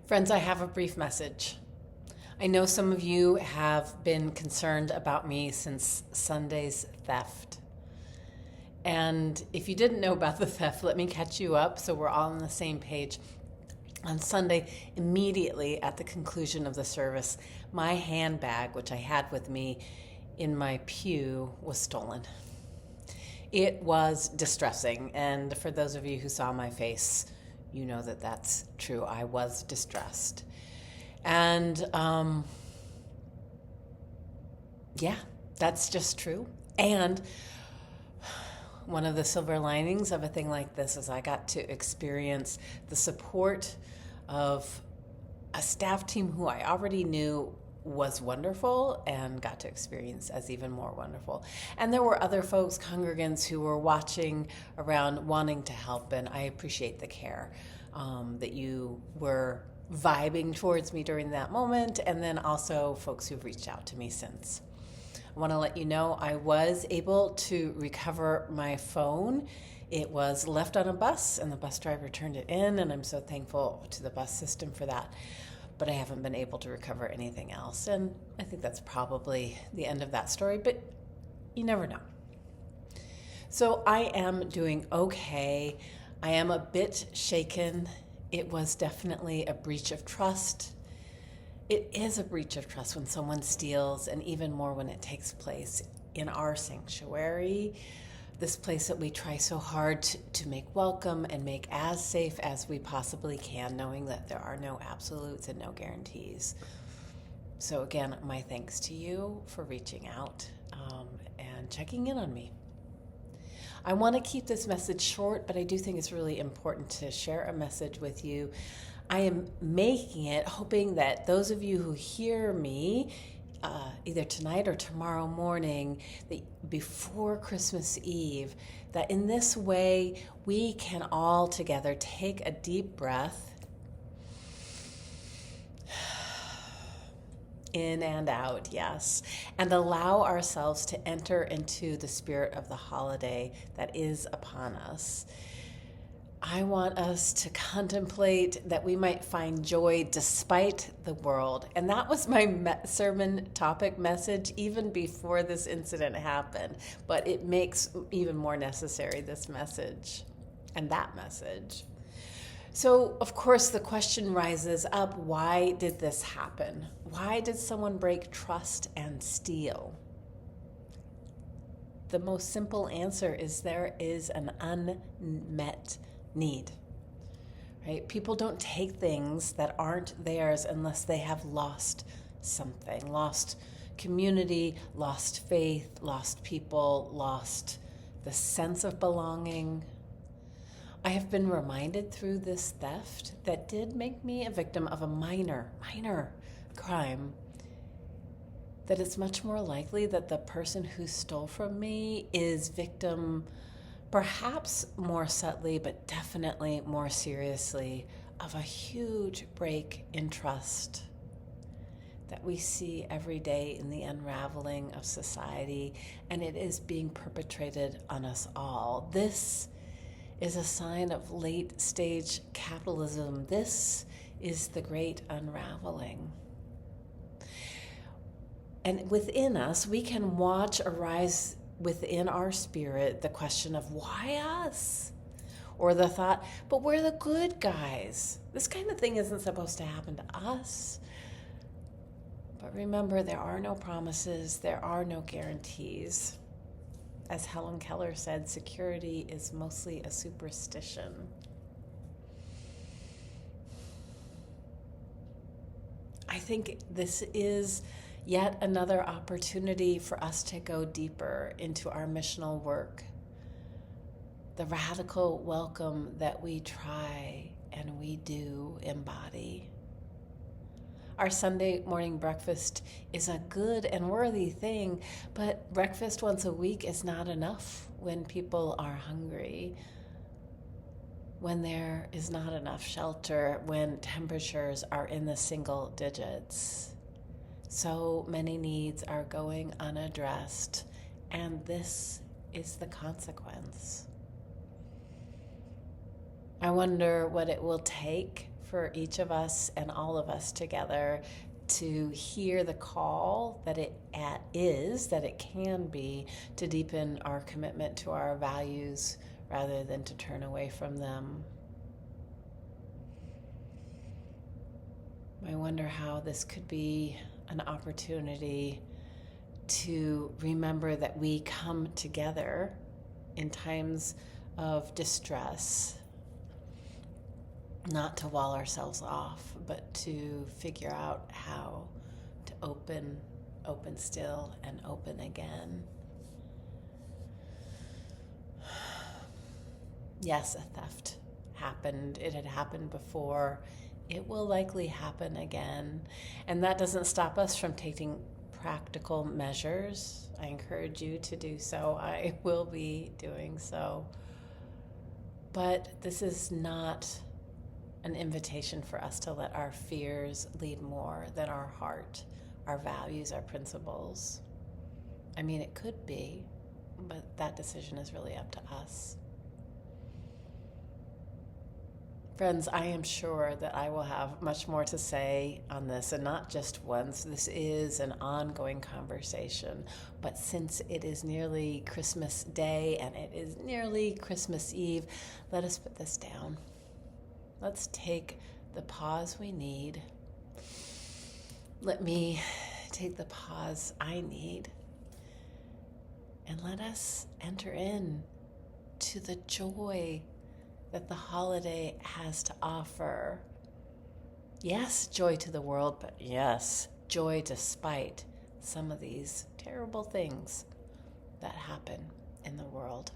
Friends, I have a brief message. I know some of you have been concerned about me since Sunday's theft. And if you didn't know about the theft, let me catch you up so we're all on the same page. On Sunday, immediately at the conclusion of the service, my handbag, which I had with me in my pew, was stolen. It was distressing, and for those of you who saw my face, you know that that's true. I was distressed. And yeah, that's just true. And one of the silver linings of a thing like this is I got to experience the support of a staff team who I already knew was wonderful and got to experience as even more wonderful. And there were other folks, congregants, who were watching around wanting to help, and I appreciate the care that you were vibing towards me during that moment, and then also folks who've reached out to me since. I want to let you know I was able to recover my phone. It was left on a bus, and the bus driver turned it in, and I'm so thankful to the bus system for that. But I haven't been able to recover anything else. And I think that's probably the end of that story, but you never know. So I am doing okay. I am a bit shaken. It was definitely a breach of trust. It is a breach of trust when someone steals, and even more when it takes place in our sanctuary. This place that we try so hard to make welcome and make as safe as we possibly can, knowing that there are no absolutes and no guarantees. So again, my thanks to you for reaching out and checking in on me. I want to keep this message short, but I do think it's really important to share a message with you. I am making it hoping that those of you who hear me either tonight or tomorrow morning, before Christmas Eve, that in this way we can all together take a deep breath in and out, yes, and allow ourselves to enter into the spirit of the holiday that is upon us. I want us to contemplate that we might find joy despite the world. And that was my sermon topic message even before this incident happened. But it makes even more necessary this message and that message. So, of course, the question rises up, why did this happen? Why did someone break trust and steal? The most simple answer is there is an unmet need, right? People don't take things that aren't theirs unless they have lost something, lost community, lost faith, lost people, lost the sense of belonging. I have been reminded through this theft that did make me a victim of a minor crime, that it's much more likely that the person who stole from me is victim, perhaps more subtly, but definitely more seriously, of a huge break in trust that we see every day in the unraveling of society, and it is being perpetrated on us all. This is a sign of late-stage capitalism. This is the great unraveling. And within us, we can watch arise within our spirit the question of why us? Or the thought, but we're the good guys. This kind of thing isn't supposed to happen to us. But remember, there are no promises, there are no guarantees. As Helen Keller said, security is mostly a superstition. I think this is yet another opportunity for us to go deeper into our missional work. The radical welcome that we try and we do embody. Our Sunday morning breakfast is a good and worthy thing, but breakfast once a week is not enough when people are hungry, when there is not enough shelter, when temperatures are in the single digits. So many needs are going unaddressed, and this is the consequence. I wonder what it will take for each of us and all of us together to hear the call that it can be, to deepen our commitment to our values rather than to turn away from them. I wonder how this could be an opportunity to remember that we come together in times of distress, not to wall ourselves off, but to figure out how to open still and open again. Yes, a theft happened. It had happened before. It will likely happen again. And that doesn't stop us from taking practical measures. I encourage you to do so. I will be doing so. But this is not an invitation for us to let our fears lead more than our heart, our values, our principles. I mean, it could be, but that decision is really up to us. Friends, I am sure that I will have much more to say on this, and not just once. This is an ongoing conversation. But since it is nearly Christmas Day and it is nearly Christmas Eve, let us put this down. Let's take the pause we need. Let me take the pause I need. And let us enter in to the joy that the holiday has to offer. Yes, joy to the world, but yes, joy despite some of these terrible things that happen in the world.